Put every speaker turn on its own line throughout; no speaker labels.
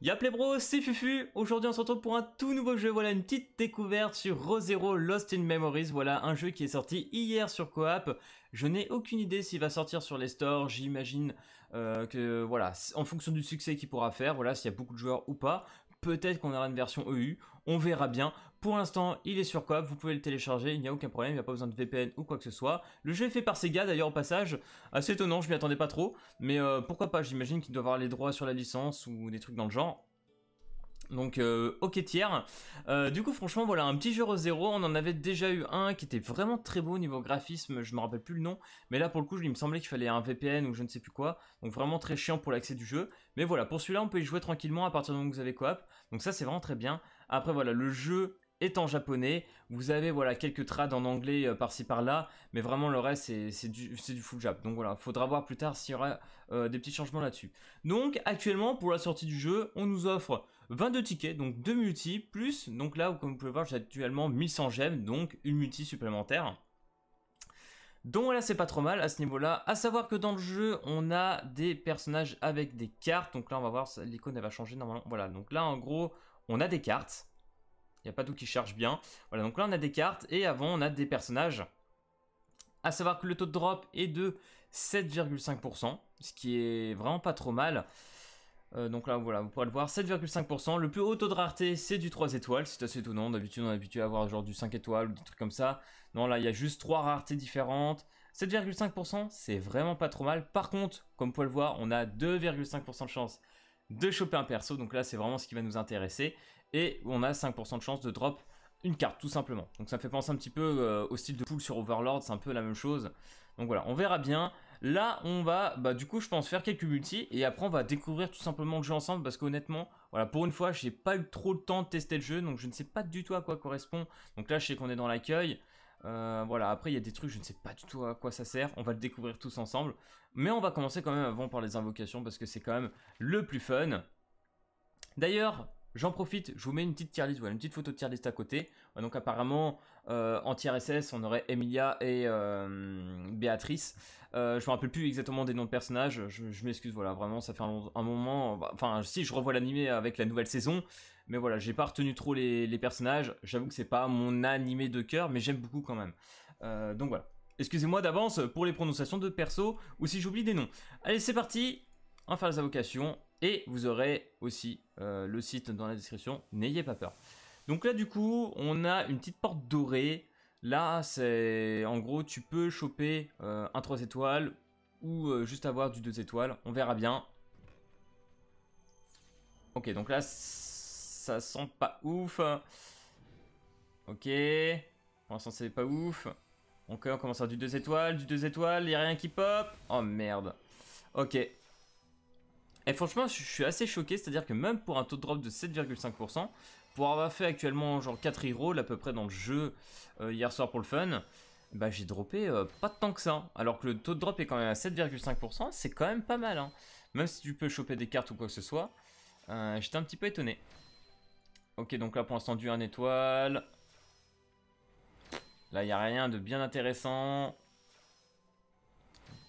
Y'a les bros, c'est Fufu. Aujourd'hui on se retrouve pour un tout nouveau jeu. Voilà une petite découverte sur Re:Zero Lost in Memories. Voilà un jeu qui est sorti hier sur Coop. Je n'ai aucune idée s'il va sortir sur les stores. J'imagine que voilà, en fonction du succès qu'il pourra faire, voilà s'il y a beaucoup de joueurs ou pas. Peut-être qu'on aura une version EU, on verra bien. Pour l'instant, il est sur Coop, vous pouvez le télécharger, il n'y a aucun problème, il n'y a pas besoin de VPN ou quoi que ce soit. Le jeu est fait par Sega d'ailleurs au passage, assez étonnant, je m'y attendais pas trop, mais pourquoi pas, j'imagine qu'il doit avoir les droits sur la licence ou des trucs dans le genre. Donc ok tiers. Du coup franchement voilà un petit jeu Re:Zero, on en avait déjà eu un qui était vraiment très beau au niveau graphisme, je me rappelle plus le nom, mais là pour le coup il me semblait qu'il fallait un VPN ou je ne sais plus quoi, donc vraiment très chiant pour l'accès du jeu, mais voilà pour celui-là on peut y jouer tranquillement à partir du moment où vous avez Coop, donc ça c'est vraiment très bien. Après voilà le jeu est en japonais, vous avez voilà quelques trades en anglais par-ci par-là, mais vraiment le reste c'est du full jap, donc voilà, faudra voir plus tard s'il y aura des petits changements là-dessus. Donc actuellement pour la sortie du jeu, on nous offre 22 tickets, donc 2 multi, plus, donc là comme vous pouvez voir j'ai actuellement 1100 gemmes, donc une multi supplémentaire. Donc voilà, c'est pas trop mal à ce niveau-là. À savoir que dans le jeu, on a des personnages avec des cartes. Donc là, on va voir, l'icône elle va changer normalement. Voilà, donc là en gros, on a des cartes. Il n'y a pas tout qui charge bien. Voilà, donc là on a des cartes et avant on a des personnages. À savoir que le taux de drop est de 7,5%, ce qui est vraiment pas trop mal. Donc là voilà, vous pourrez le voir, 7,5%. Le plus haut taux de rareté c'est du 3 étoiles, c'est assez étonnant. D'habitude on est habitué à avoir genre du 5 étoiles ou des trucs comme ça. Non là il y a juste 3 raretés différentes. 7,5% c'est vraiment pas trop mal. Par contre, comme vous pouvez le voir, on a 2,5% de chance de choper un perso. Donc là c'est vraiment ce qui va nous intéresser. Et on a 5% de chance de drop une carte tout simplement. Donc ça me fait penser un petit peu au style de pool sur Overlord, c'est un peu la même chose. Donc voilà, on verra bien. Là on va du coup je pense faire quelques multis et après on va découvrir tout simplement le jeu ensemble parce qu'honnêtement, voilà pour une fois j'ai pas eu trop le temps de tester le jeu donc je ne sais pas du tout à quoi correspond. Donc là je sais qu'on est dans l'accueil. Voilà, après il y a des trucs, je ne sais pas du tout à quoi ça sert, on va le découvrir tous ensemble. Mais on va commencer quand même avant par les invocations parce que c'est quand même le plus fun. D'ailleurs, j'en profite, je vous mets une petite tier list, voilà, une petite photo de tier list à côté. Donc apparemment, en tier SS, on aurait Emilia et Béatrice. Je me rappelle plus exactement des noms de personnages, je m'excuse, voilà, vraiment, ça fait un moment... Enfin, si, je revois l'animé avec la nouvelle saison, mais voilà, j'ai pas retenu trop les personnages. J'avoue que c'est pas mon animé de cœur, mais j'aime beaucoup quand même. Donc voilà. Excusez-moi d'avance pour les prononciations de perso, ou si j'oublie des noms. Allez, c'est parti, on va faire les invocations. Et vous aurez aussi le site dans la description, n'ayez pas peur. Donc là du coup, on a une petite porte dorée. Là, c'est en gros, tu peux choper un 3 étoiles ou juste avoir du 2 étoiles. On verra bien. Ok, donc là, ça sent pas ouf. Ok, pour l'instant c'est pas ouf. Ok, on commence à du 2 étoiles, il n'y a rien qui pop. Oh merde. Ok. Et franchement, je suis assez choqué, c'est-à-dire que même pour un taux de drop de 7,5%, pour avoir fait actuellement genre 4 heroes à peu près dans le jeu hier soir pour le fun, bah j'ai droppé pas tant que ça. Alors que le taux de drop est quand même à 7,5%, c'est quand même pas mal. Hein. Même si tu peux choper des cartes ou quoi que ce soit, j'étais un petit peu étonné. Ok, donc là pour l'instant du 1 étoile. Là il n'y a rien de bien intéressant.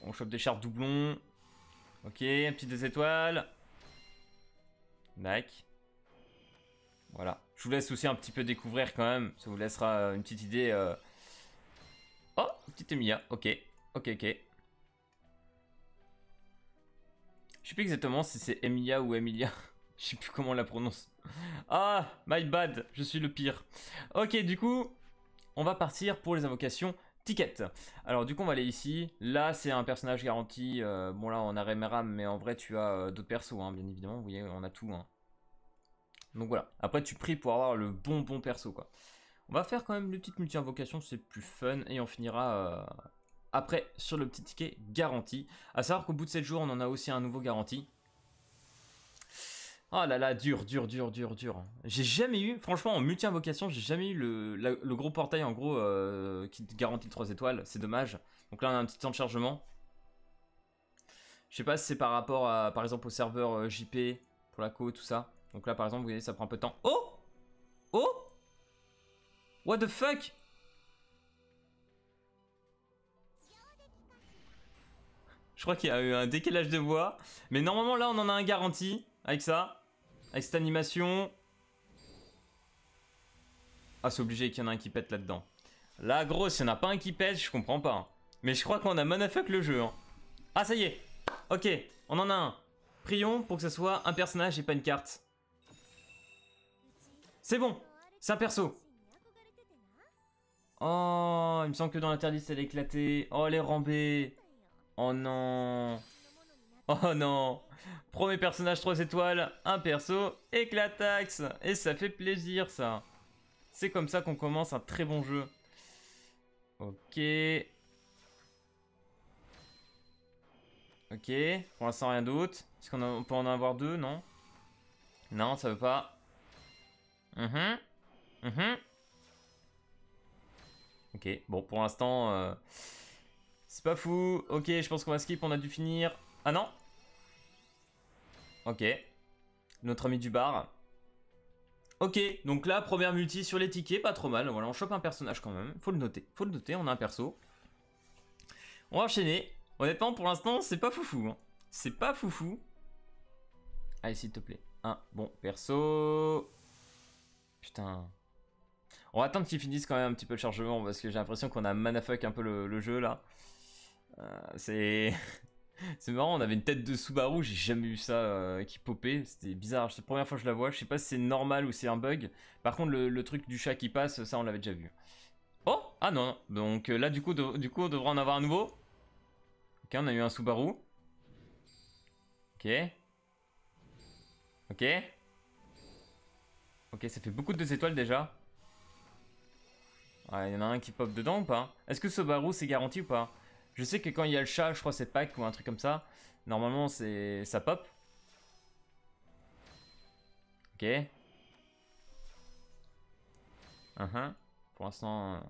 On chope des chartes doublons. Ok, un petit 2 étoiles. Back. Voilà. Je vous laisse aussi un petit peu découvrir quand même. Ça vous laissera une petite idée. Oh, petite Emilia. Ok. Ok, ok. Je sais plus exactement si c'est Emilia ou Emilia. Je sais plus comment on la prononce. Ah, my bad. Je suis le pire. Ok, du coup, on va partir pour les invocations. Ticket. Alors du coup on va aller ici. Là c'est un personnage garanti. Bon là on a Remeram mais en vrai tu as d'autres persos hein, bien évidemment. Vous voyez on a tout. Hein. Donc voilà. Après tu pries pour avoir le bon perso quoi. On va faire quand même le petit multi-invocation, c'est plus fun. Et on finira après sur le petit ticket garanti. A savoir qu'au bout de 7 jours on en a aussi un nouveau garanti. Oh là là, dur. J'ai jamais eu, franchement, en multi-invocation, j'ai jamais eu le gros portail, en gros, qui te garantit 3 étoiles. C'est dommage. Donc là, on a un petit temps de chargement. Je sais pas si c'est par rapport à, par exemple, au serveur JP, pour la co, tout ça. Donc là, par exemple, vous voyez, ça prend un peu de temps. Oh! Oh! What the fuck? Je crois qu'il y a eu un décalage de voix. Mais normalement, là, on en a un garanti avec ça. avec cette animation. Ah, c'est obligé qu'il y en a un qui pète là-dedans. Là, gros, s'il n'y en a pas un qui pète, je comprends pas. Hein. Mais je crois qu'on a manafuck le jeu. Hein. Ah, ça y est. Ok, on en a un. Prions pour que ce soit un personnage et pas une carte. C'est bon, c'est un perso. Oh, il me semble que dans l'interdit, elle est éclatée. Oh, elle est rambée. Oh non. Oh non. Premier personnage 3 étoiles, un perso éclatax. Et ça fait plaisir, ça. C'est comme ça qu'on commence un très bon jeu. Ok. Ok, pour l'instant rien d'autre. Est-ce qu'on peut en avoir deux, non? Non, ça veut pas. Ok, bon, pour l'instant, c'est pas fou. Ok, je pense qu'on va skip, on a dû finir. Ah non? Ok. Notre ami du bar. Ok, donc là, première multi sur les tickets, pas trop mal. Voilà, on chope un personnage quand même. Faut le noter, on a un perso. On va enchaîner. Honnêtement, pour l'instant, c'est pas foufou. Hein. C'est pas foufou. Allez, s'il te plaît. Un bon perso. Putain. On va attendre qu'ils finissent quand même un petit peu le chargement parce que j'ai l'impression qu'on a manafuck un peu le jeu là. C'est c'est marrant, on avait une tête de Subaru, j'ai jamais vu ça qui popait, c'était bizarre, c'est la première fois que je la vois, je sais pas si c'est normal ou c'est un bug. Par contre le truc du chat qui passe, ça on l'avait déjà vu. Oh, ah non, donc là du coup on devrait en avoir un nouveau. Ok, on a eu un Subaru. Ok. Ok. Ok, ça fait beaucoup de 2 étoiles déjà. Ouais, il y en a un qui pop dedans ou pas? Est-ce que Subaru c'est garanti ou pas? Je sais que quand il y a le chat, je crois c'est pack ou un truc comme ça. Normalement ça pop. Ok. Pour l'instant,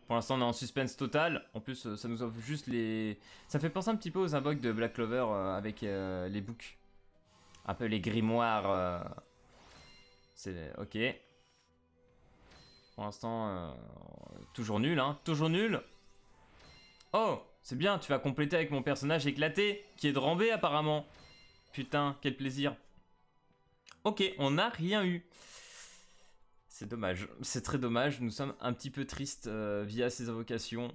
on est en suspense total. En plus, ça nous offre juste les. Ça fait penser un petit peu aux invoques de Black Clover avec les books. Un peu les grimoires. C'est ok. Pour l'instant, toujours nul, hein. Toujours nul. Oh, c'est bien, tu vas compléter avec mon personnage éclaté, qui est de Rambé apparemment. Putain, quel plaisir. Ok, on n'a rien eu. C'est dommage, c'est très dommage, nous sommes un petit peu tristes via ces invocations.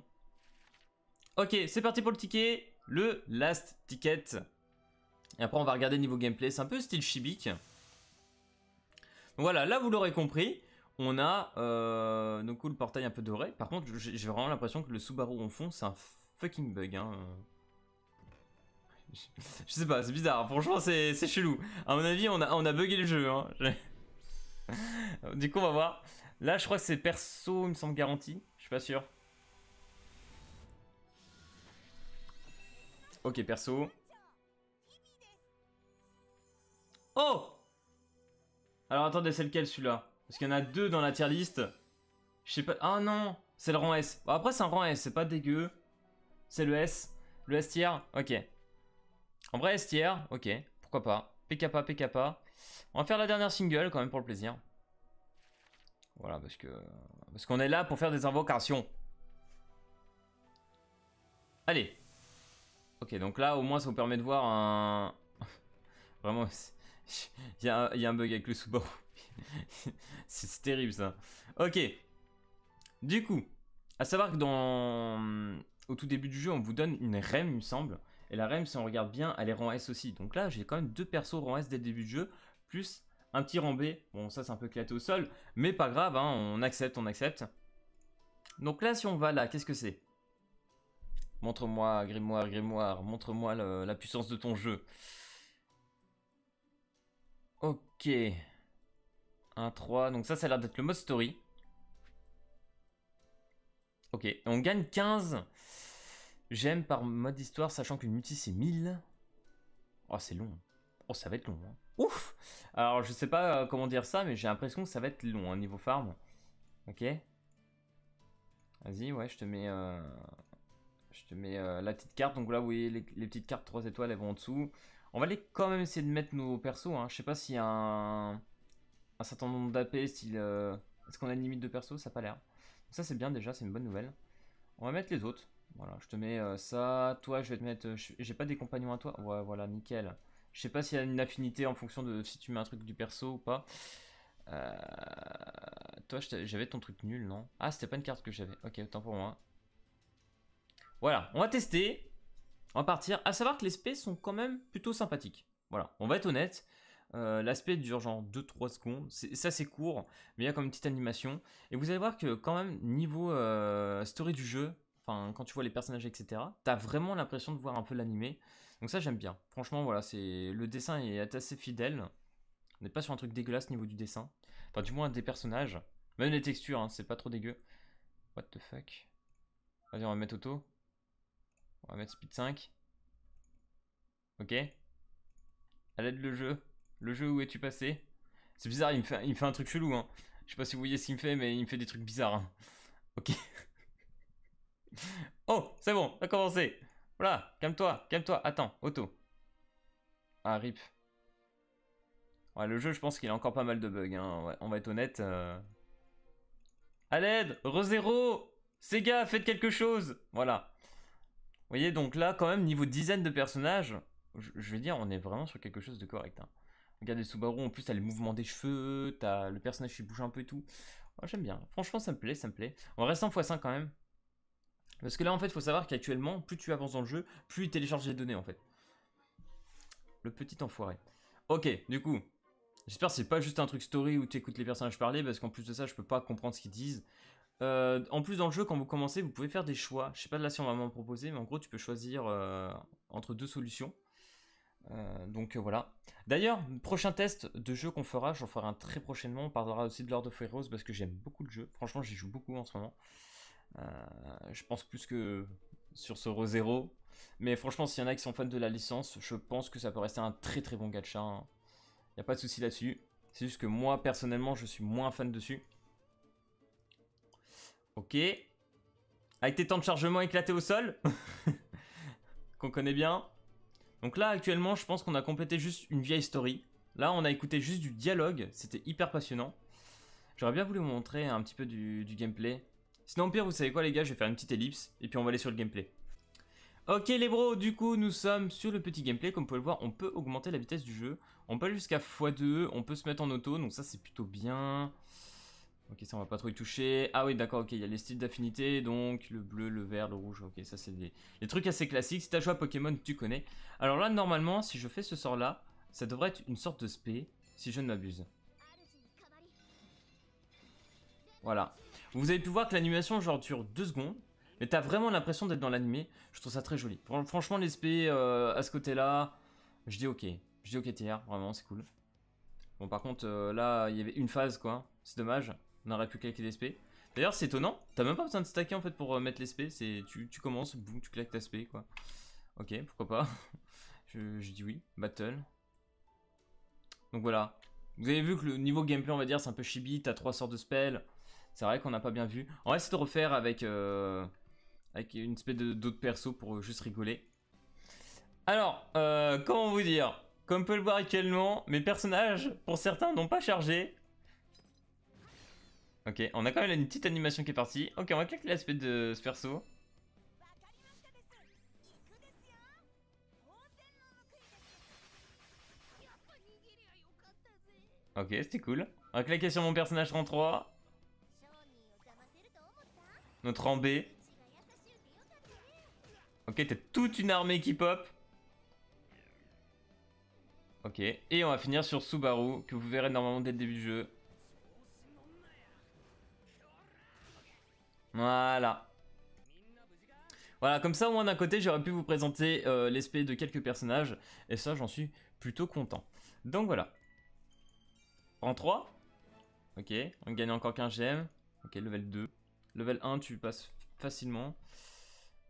Ok, c'est parti pour le ticket, le last ticket. Et après on va regarder niveau gameplay, c'est un peu style Shibik. Donc voilà, là vous l'aurez compris, on a donc le portail un peu doré. Par contre, j'ai vraiment l'impression que le Subaru en fond, c'est un fucking bug. Hein. Je sais pas, c'est bizarre, franchement c'est chelou. À mon avis, on a bugué le jeu. Hein. Du coup, on va voir. Là, je crois que c'est perso, il me semble garanti. Je suis pas sûr. Ok, perso. Oh! Alors attendez, c'est lequel celui-là? Parce qu'il y en a deux dans la tier list. Je sais pas. Ah non! C'est le rang S. Bon, après, c'est un rang S, c'est pas dégueu. C'est le S. Le S tier, ok. En vrai, S tier, ok. Pourquoi pas. PKPA, PKPA. On va faire la dernière single quand même pour le plaisir. Voilà, parce qu'on est là pour faire des invocations. Allez. Ok, donc là, au moins, ça vous permet de voir un... Vraiment, il y a un bug avec le Subaru. C'est terrible, ça. Ok. Du coup, à savoir que au tout début du jeu, on vous donne une REM, il me semble. Et la REM, si on regarde bien, elle est rang S aussi. Donc là, j'ai quand même deux persos rang S dès le début du jeu, plus un petit rang B. Bon, ça, c'est un peu éclaté au sol, mais pas grave, hein, on accepte, on accepte. Donc là, si on va là, qu'est-ce que c'est? Montre-moi, grimoire, grimoire, montre-moi la puissance de ton jeu. Ok. 1-3, donc ça a l'air d'être le mode story. Ok, et on gagne 15 gemmes par mode histoire, sachant qu'une multi c'est 1000. Oh, c'est long. Oh, ça va être long. Hein. Ouf! Alors, je sais pas comment dire ça, mais j'ai l'impression que ça va être long, hein, niveau farm. Ok. Vas-y, ouais, je te mets la petite carte. Donc là, vous voyez, les petites cartes 3 étoiles, elles vont en dessous. On va aller quand même essayer de mettre nos persos. Hein. Je sais pas s'il y a un certain nombre d'AP, style... Est-ce qu'on a une limite de perso? Ça n'a pas l'air. Ça, c'est bien déjà, c'est une bonne nouvelle. On va mettre les autres. Voilà, je te mets ça. Toi, je vais te mettre... J'ai pas des compagnons à toi. Ouais, voilà, nickel. Je sais pas s'il y a une affinité en fonction de si tu mets un truc du perso ou pas. Euh, Toi, j'avais ton truc nul, non? Ah, c'était pas une carte que j'avais. Ok, autant pour moi. Voilà, on va tester. On va partir. À savoir que les spés sont quand même plutôt sympathiques. Voilà, on va être honnête. L'aspect dure genre 2-3 secondes. Ça, c'est court, mais il y a comme une petite animation. Et vous allez voir que, quand même, niveau story du jeu, enfin, quand tu vois les personnages, etc., t'as vraiment l'impression de voir un peu l'animé. Donc, ça, j'aime bien. Franchement, voilà, le dessin est assez fidèle. On n'est pas sur un truc dégueulasse niveau du dessin. Enfin, du moins des personnages. Même les textures, hein, c'est pas trop dégueu. What the fuck. Vas-y, on va mettre auto. On va mettre speed 5. Ok. À l'aide le jeu. Le jeu, où es-tu passé? C'est bizarre, il me fait un truc chelou, hein. Je sais pas si vous voyez ce qu'il me fait, mais il me fait des trucs bizarres, hein. Ok. Oh, c'est bon, ça a commencé. Voilà, calme-toi, calme-toi. Attends, auto. Ah, rip. Ouais, le jeu, je pense qu'il a encore pas mal de bugs, hein. Ouais, on va être honnête. À l'aide, re-zéro. Sega, faites quelque chose. Voilà. Vous voyez, donc là, quand même, niveau dizaine de personnages, je vais dire, on est vraiment sur quelque chose de correct, hein. Regardez Subaru, en plus, t'as les mouvements des cheveux, t'as le personnage qui bouge un peu et tout. Moi, j'aime bien. Franchement, ça me plaît, ça me plaît. On reste en x5 quand même. Parce que là, en fait, il faut savoir qu'actuellement, plus tu avances dans le jeu, plus il télécharge les données, en fait. Le petit enfoiré. Ok, du coup, j'espère que c'est pas juste un truc story où tu écoutes les personnages parler, parce qu'en plus de ça, je peux pas comprendre ce qu'ils disent. En plus, dans le jeu, quand vous commencez, vous pouvez faire des choix. Je sais pas là si on va m'en proposer, mais en gros, tu peux choisir entre deux solutions. Donc voilà. D'ailleurs, prochain test de jeu qu'on fera, j'en ferai un très prochainement. On parlera aussi de Lord of Heroes parce que j'aime beaucoup le jeu. Franchement, j'y joue beaucoup en ce moment. Je pense plus que sur ce ReZero. Mais franchement, s'il y en a qui sont fans de la licence, je pense que ça peut rester un très très bon gacha, hein. Y a pas de souci là-dessus. C'est juste que moi, personnellement, je suis moins fan dessus. Ok. Avec tes temps de chargement éclatés au sol. Qu'on connaît bien. Donc là, actuellement, je pense qu'on a complété juste une vieille story. Là, on a écouté juste du dialogue. C'était hyper passionnant. J'aurais bien voulu vous montrer un petit peu du gameplay. Sinon, au pire, vous savez quoi, les gars, je vais faire une petite ellipse. Et puis, on va aller sur le gameplay. Ok, les bros, du coup, nous sommes sur le petit gameplay. Comme vous pouvez le voir, on peut augmenter la vitesse du jeu. On peut aller jusqu'à x2. On peut se mettre en auto. Donc ça, c'est plutôt bien. Ok, ça, on va pas trop y toucher. Ah oui, d'accord, ok, il y a les styles d'affinité, donc le bleu, le vert, le rouge. Ok, ça, c'est les trucs assez classiques. Si t'as joué à Pokémon, tu connais. Alors là, normalement, si je fais ce sort-là, ça devrait être une sorte de spé, si je ne m'abuse. Voilà. Vous avez pu voir que l'animation, genre, dure 2 secondes. Mais t'as vraiment l'impression d'être dans l'animé. Je trouve ça très joli. Franchement, les spé à ce côté-là, je dis ok. Je dis ok tiers, vraiment, c'est cool. Bon, par contre, là, il y avait une phase, quoi. C'est dommage. On aurait pu claquer les spé. D'ailleurs, c'est étonnant. T'as même pas besoin de stacker, en fait, pour mettre les spé. Tu commences, boum, tu claques ta spé, quoi. Ok, pourquoi pas. je dis oui. Battle. Donc voilà. Vous avez vu que le niveau gameplay, on va dire, c'est un peu chibi. T'as 3 sortes de spells. C'est vrai qu'on n'a pas bien vu. On va essayer de refaire avec une espèce d'autres persos pour juste rigoler. Alors, comment vous dire? Comme on peut le voir actuellement, mes personnages, pour certains, n'ont pas chargé. Ok, on a quand même une petite animation qui est partie. Ok, on va claquer l'aspect de ce perso. Ok, c'était cool. On va claquer sur mon personnage 33. Notre en B. Ok, t'as toute une armée qui pop. Ok, et on va finir sur Subaru, que vous verrez normalement dès le début du jeu. Voilà. Voilà, comme ça, au moins d'un côté, j'aurais pu vous présenter l'esprit de quelques personnages. Et ça, j'en suis plutôt content. Donc voilà. En 3. Ok, on gagne encore 15 gemmes. Ok, level 2. Level 1, tu passes facilement.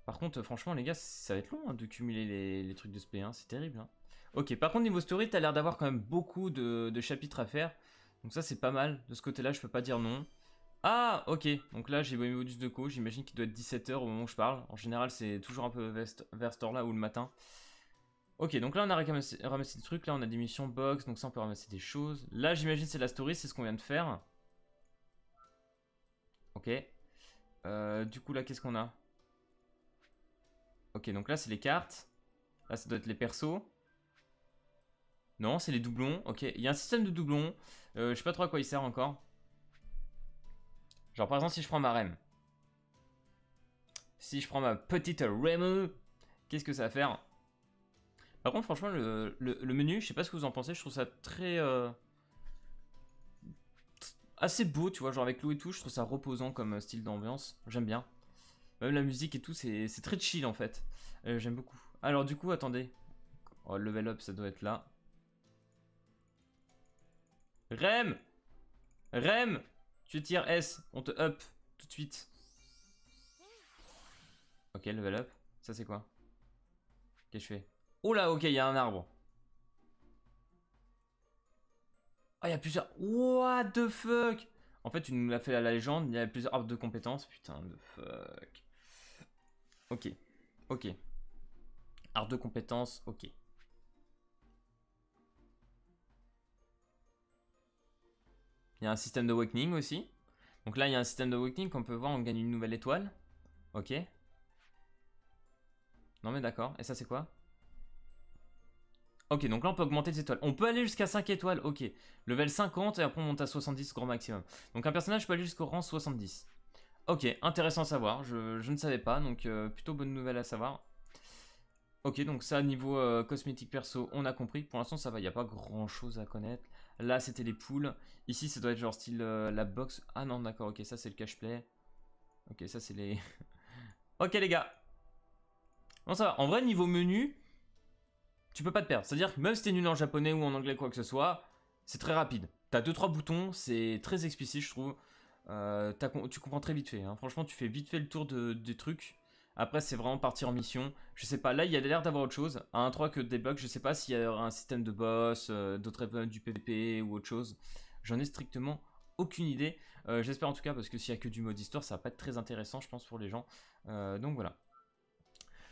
Par contre, franchement, les gars, ça va être long, hein, de cumuler les trucs de SP, hein, c'est terrible, hein. Ok, par contre, niveau story, t'as l'air d'avoir quand même beaucoup de chapitres à faire. Donc ça, c'est pas mal. De ce côté-là, je peux pas dire non. Ah, ok. Donc là, j'ai mis modus de co. J'imagine qu'il doit être 17 h au moment où je parle. En général, c'est toujours un peu vers cette heure-là ou le matin. Ok, donc là, on a ramassé des trucs. Là, on a des missions box. Donc ça, on peut ramasser des choses. Là, j'imagine c'est la story. C'est ce qu'on vient de faire. Ok. Du coup, là, qu'est-ce qu'on a? Ok, donc là, c'est les cartes. Là, ça doit être les persos. Non, c'est les doublons. Ok, il y a un système de doublons. Je sais pas trop à quoi il sert encore. Genre par exemple si je prends ma REM. Si je prends ma petite REM, qu'est-ce que ça va faire? Par contre franchement le menu, je sais pas ce que vous en pensez, je trouve ça très... assez beau, tu vois, genre avec l'eau et tout, je trouve ça reposant comme style d'ambiance. J'aime bien. Même la musique et tout, c'est très chill en fait. J'aime beaucoup. Alors du coup, attendez. Oh, level up, ça doit être là. Rem! Rem! Tu tires S, on te up tout de suite. Ok, level up. Ça c'est quoi? Qu'est-ce que je fais? Oh là, ok, il y a un arbre. Oh, il y a plusieurs... What the fuck? En fait, tu nous l'as fait à la légende, il y a plusieurs arbres de compétences. Putain de fuck. Ok, ok. Arbre de compétences, ok. Il y a un système d'awakening aussi. Donc là, il y a un système d'awakening qu'on peut voir, on gagne une nouvelle étoile. Ok. Non mais d'accord, et ça c'est quoi? Ok, donc là on peut augmenter les étoiles. On peut aller jusqu'à 5 étoiles, ok. Level 50 et après on monte à 70 grand maximum. Donc un personnage peut aller jusqu'au rang 70. Ok, intéressant à savoir, je ne savais pas, donc plutôt bonne nouvelle à savoir. Ok, donc ça niveau cosmétique perso, on a compris. Pour l'instant ça va, il n'y a pas grand chose à connaître. Là c'était les poules. Ici ça doit être genre style la box. Ah non d'accord, ok, ça c'est le cache-play. Ok, ça c'est les... Ok les gars. Bon ça va, en vrai niveau menu... Tu peux pas te perdre. C'est-à-dire que même si t'es nul en japonais ou en anglais, quoi que ce soit, c'est très rapide. T'as 2-3 boutons, c'est très explicite, je trouve. Tu comprends très vite fait. Hein. Franchement, tu fais vite fait le tour des trucs. Après, c'est vraiment partir en mission. Je sais pas, là, il y a l'air d'avoir autre chose. À 1-3 que débloque, je sais pas s'il y a un système de boss, d'autres events du PvP ou autre chose. J'en ai strictement aucune idée. J'espère en tout cas, parce que s'il y a que du mode histoire, ça va pas être très intéressant, je pense, pour les gens. Donc voilà.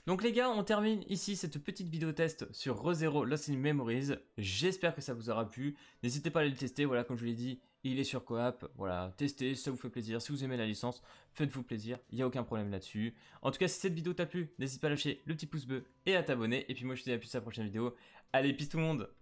Donc les gars, on termine ici cette petite vidéo test sur ReZero Lost in Memories. J'espère que ça vous aura plu. N'hésitez pas à aller le tester, voilà, comme je l'ai dit, il est sur Coop. Voilà, testez, si ça vous fait plaisir. Si vous aimez la licence, faites-vous plaisir, il n'y a aucun problème là-dessus. En tout cas, si cette vidéo t'a plu, n'hésite pas à lâcher le petit pouce bleu et à t'abonner. Et puis moi, je te dis à plus à la prochaine vidéo. Allez, peace tout le monde!